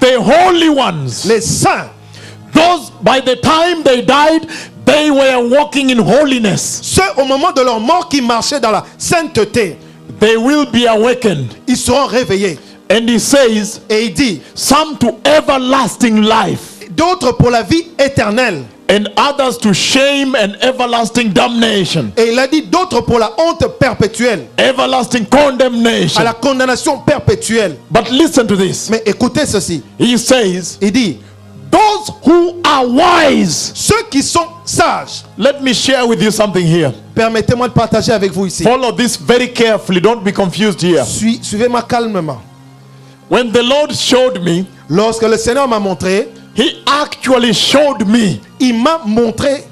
the holy ones, les saints, those by the time they died, they were walking in holiness. ceux au moment de leur mort qui marchaient dans la sainteté, They will be awakened. ils seront réveillés. And he says, Et il dit, some to everlasting life, d'autres pour la vie éternelle. and others to shame and everlasting damnation, Et il a dit d'autres pour la honte perpétuelle, everlasting à condemnation. la condamnation perpétuelle. But listen to this. Mais écoutez ceci. He says, Il dit, those who are wise. ceux qui sont sages. Let me share with you something here. Permettez-moi de partager avec vous ici. Follow this very carefully. Don't be confused here. Suivez-moi calmement. When the Lord showed me, Lorsque le Seigneur m'a montré, He actually showed me il m'a montré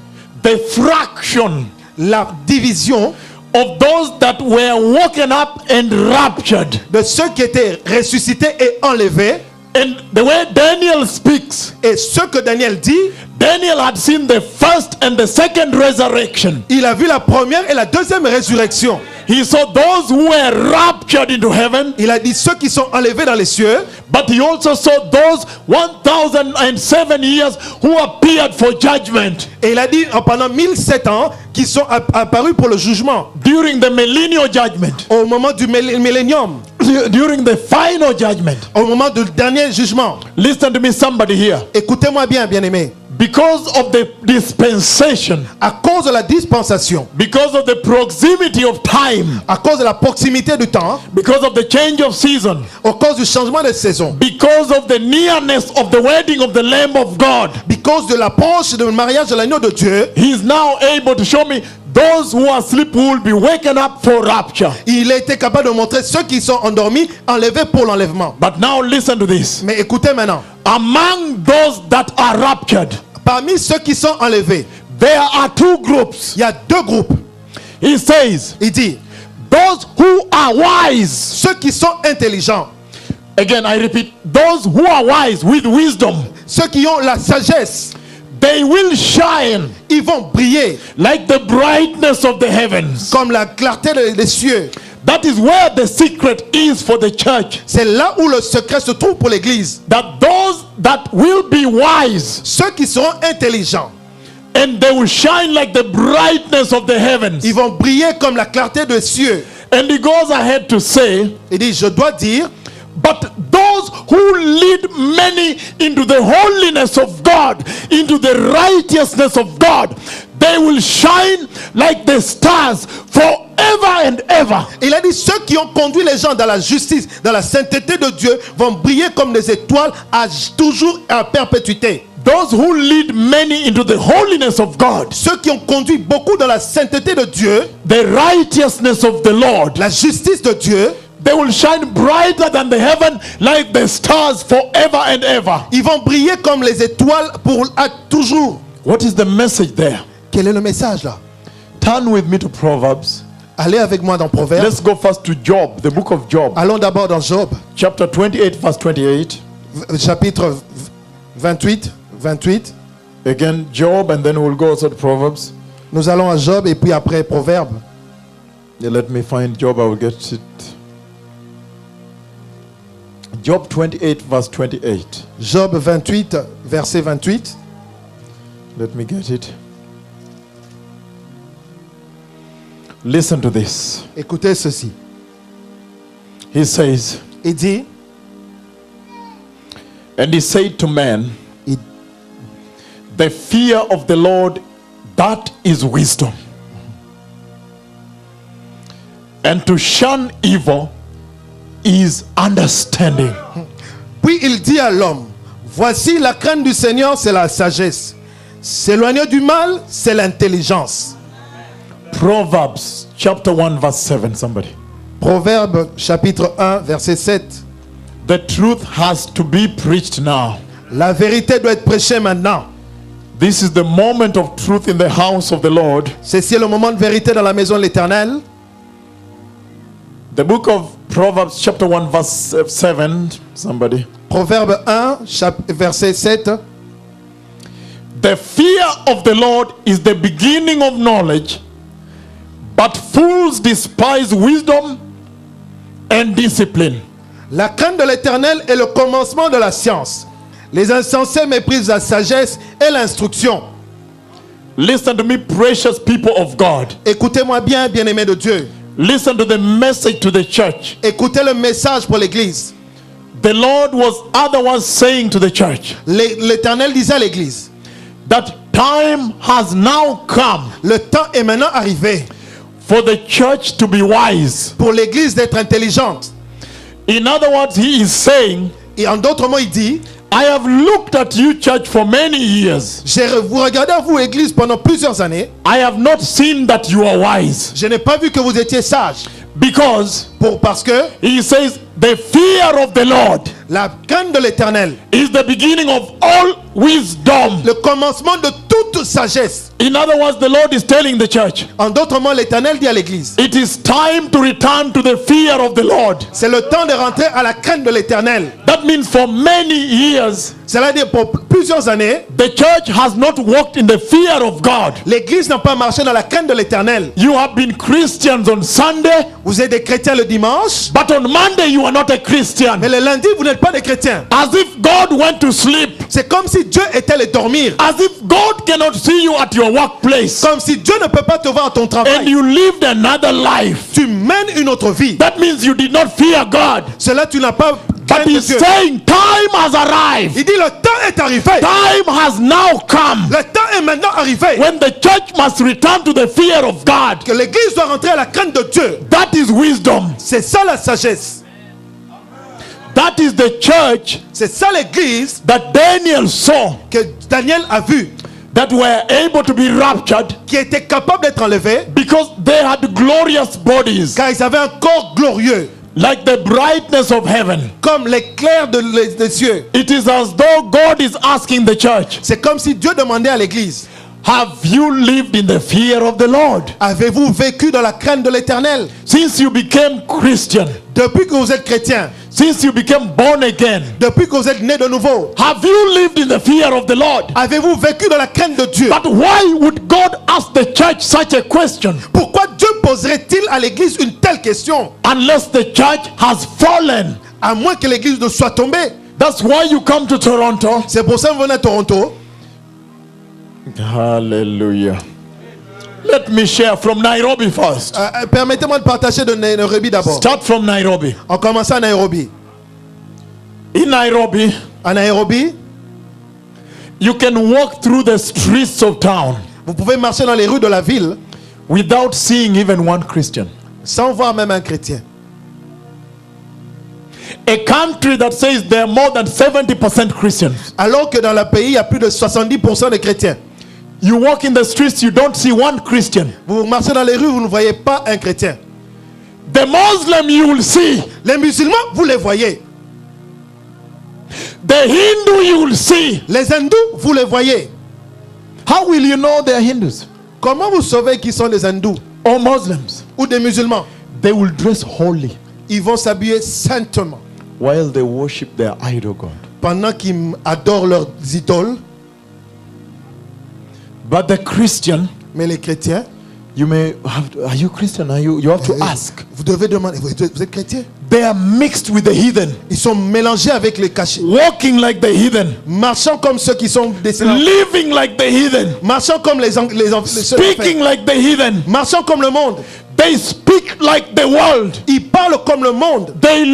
the fraction la division of those that were woken up and raptured. de ceux qui étaient ressuscités et enlevés. And the way Daniel speaks, Et ce que Daniel dit, Daniel had seen the first and the second resurrection. il a vu la première et la deuxième résurrection. He saw those who were raptured into heaven, Il a dit ceux qui sont enlevés dans les cieux, but he also saw those 1007 years who appeared for judgment et il a dit pendant 1007 ans qui sont apparus pour le jugement during the millennial judgment, au moment du millénium, during the final judgment. au moment du dernier jugement. Listen to me, somebody here. Écoutez-moi bien, bien-aimés. Because of the dispensation, À cause de la dispensation, because of the proximity of time, à cause de la proximité du temps, because of the change of season, à cause du changement de saison, because of the nearness of the wedding of the Lamb of God, because de l'approche du mariage de l'agneau de Dieu, he is now able to show me those who are asleep who will be waken up for rapture. il a été capable de montrer ceux qui sont endormis, enlevés pour l'enlèvement. But now listen to this. Mais écoutez maintenant, Among those that are raptured, parmi ceux qui sont enlevés, there are two groups. il y a deux groupes. He says, Il dit, those who are wise. ceux qui sont intelligents, Again, I repeat, those who are wise with wisdom, ceux qui ont la sagesse, they will shine ils vont briller like the brightness of the heavens. comme la clarté des cieux. That is where the secret is for the church. C'est là où le secret se trouve pour l'église. That those that will be wise, Ceux qui seront intelligents, and they will shine like the brightness of the heavens. ils vont briller comme la clarté des cieux. And he goes ahead to say, Il dit, je dois dire, but those who lead many into the holiness of God, into the righteousness of God, they will shine like the stars forever and ever. il a dit, ceux qui ont conduit les gens dans la justice, dans la sainteté de Dieu, vont briller comme des étoiles à toujours à perpétuité. Those who lead many into the holiness of God, Ceux qui ont conduit beaucoup dans la sainteté de Dieu, the righteousness of the Lord, la justice de Dieu, they will shine brighter than the heaven like the stars forever and ever. ils vont briller comme les étoiles pour à toujours. What is the message there? Quel est le message là? Turn with me to Proverbs. Allez avec moi dans Proverbes. Let's go first to Job, the book of Job, Allons d'abord dans Job, chapter 28, verse 28. chapitre 28. Again, Job, and then we'll go also to Proverbs. Nous allons à Job et puis après Proverbes. Yeah, let me find Job, I will get it. Job 28, verse 28. Job 28, verset 28. Let me get it. Listen to this. Écoutez ceci. He says, Il dit, and he said to man, il- the fear of the Lord, that is wisdom. And to shun evil is understanding. puis il dit à l'homme, voici la crainte du Seigneur, c'est la sagesse. S'éloigner du mal, c'est l'intelligence. Proverbs chapter 1, verse 7, somebody. Proverbe chapitre 1, verset 7. The truth has to be preached now. La vérité doit être prêchée maintenant. This is the moment of truth in the house of the Lord. C'est le moment de vérité dans la maison de l'Éternel. The book of Proverbs chapter 1, verse 7, somebody. Proverbe 1, verset 7. The fear of the Lord is the beginning of knowledge, but fools despise wisdom and discipline. La crainte de l'Éternel est le commencement de la science. Les insensés méprisent la sagesse et l'instruction. Listen to me, precious people of God. Écoutez-moi bien, bien-aimés de Dieu. Listen to the message to the church. Écoutez le message pour l'Église. The Lord was otherwise saying to the church L'Éternel disait à l'Église, that time has now come le temps est maintenant arrivé for the church to be wise. pour l'Église d'être intelligente. In other words, he is saying, Et en d'autres mots, il dit, I have looked at you, church, for many years. vous regardez à vous, Église, pendant plusieurs années. I have not seen that you are wise. Je n'ai pas vu que vous étiez sages. Because Parce que he says, the fear of the Lord la crainte de l'Éternel, is the beginning of all wisdom. le commencement de toute sagesse. In other words, the Lord is telling the church, En d'autres mots, l'Éternel dit à l'Église, it is time to return to the fear of the Lord. c'est le temps de rentrer à la crainte de l'Éternel. That means for many years, Cela dit, pour plusieurs années, the church has not walked in the fear of God. l'Église n'a pas marché dans la crainte de l'Éternel. You have been Christians on Sunday, Vous êtes des chrétiens le dimanche, but on Monday you are not a Christian. mais le lundi, vous n'êtes pas des chrétiens. As if God went to sleep. C'est comme si Dieu était allé dormir. As if God cannot see you at your workplace. Comme si Dieu ne peut pas te voir à ton And travail. you lived another life. Tu mènes une autre vie. That means you did not fear God. Cela, tu n'as pas But crainte de he's Dieu. saying time has arrived. Il dit, le temps est arrivé. Time has now come Le temps est maintenant arrivé. when the church must return to the fear of God. Que l'Église doit rentrer à la crainte de Dieu. That is wisdom. C'est ça la sagesse. That is the church C'est ça l'Église that Daniel saw, que Daniel a vu, that were able to be raptured qui était capable d'être enlevé because they had glorious bodies car ils avaient un corps glorieux, like the brightness of heaven. comme l'éclair des cieux. It is as though God is asking the church, C'est comme si Dieu demandait à l'Église, have you lived in the fear of the Lord? avez-vous vécu dans la crainte de l'Éternel? Since you became Christian, Depuis que vous êtes chrétien, since you became born again, depuis que vous êtes né de nouveau, have you lived in the fear of the Lord? avez-vous vécu dans la crainte de Dieu? But why would God ask the church such a question Pourquoi Dieu poserait-il à l'Église une telle question? unless the church has fallen? À moins que l'Église ne soit tombée. That's why you come to Toronto. C'est pour ça que vous venez à Toronto. Hallelujah. Let me share from Nairobi first. Permettez-moi de partager de Nairobi d'abord. Start from Nairobi. On commence à Nairobi. In Nairobi, À Nairobi, you can walk through the streets of town vous pouvez marcher dans les rues de la ville without seeing even one Christian. sans voir même un chrétien. A country that says there are more than 70% Christians. Alors que dans le pays, il y a plus de 70% de chrétiens. You walk in the streets, you don't see one Christian. Vous marchez dans les rues, vous ne voyez pas un chrétien. The Muslim you will see. Les musulmans, vous les voyez. The Hindu you will see. Les hindous, vous les voyez. How will you know they are Hindus Comment vous savez qu'ils sont des hindous or Muslims? ou des musulmans? They will dress holy Ils vont s'habiller saintement while they worship their idol God. pendant qu'ils adorent leurs idoles. But the Christian, Mais les chrétiens, you may have to, are you Christian? You have to ask. vous devez demander, vous êtes chrétien? They are mixed with the heathen, Ils sont mélangés avec les cachets. walking like the heathen, Marchant comme ceux qui sont descendants. living like the heathen, Marchant comme les ceux speaking like the heathen. marchant comme le monde. They speak like the world. Ils parlent comme le monde. They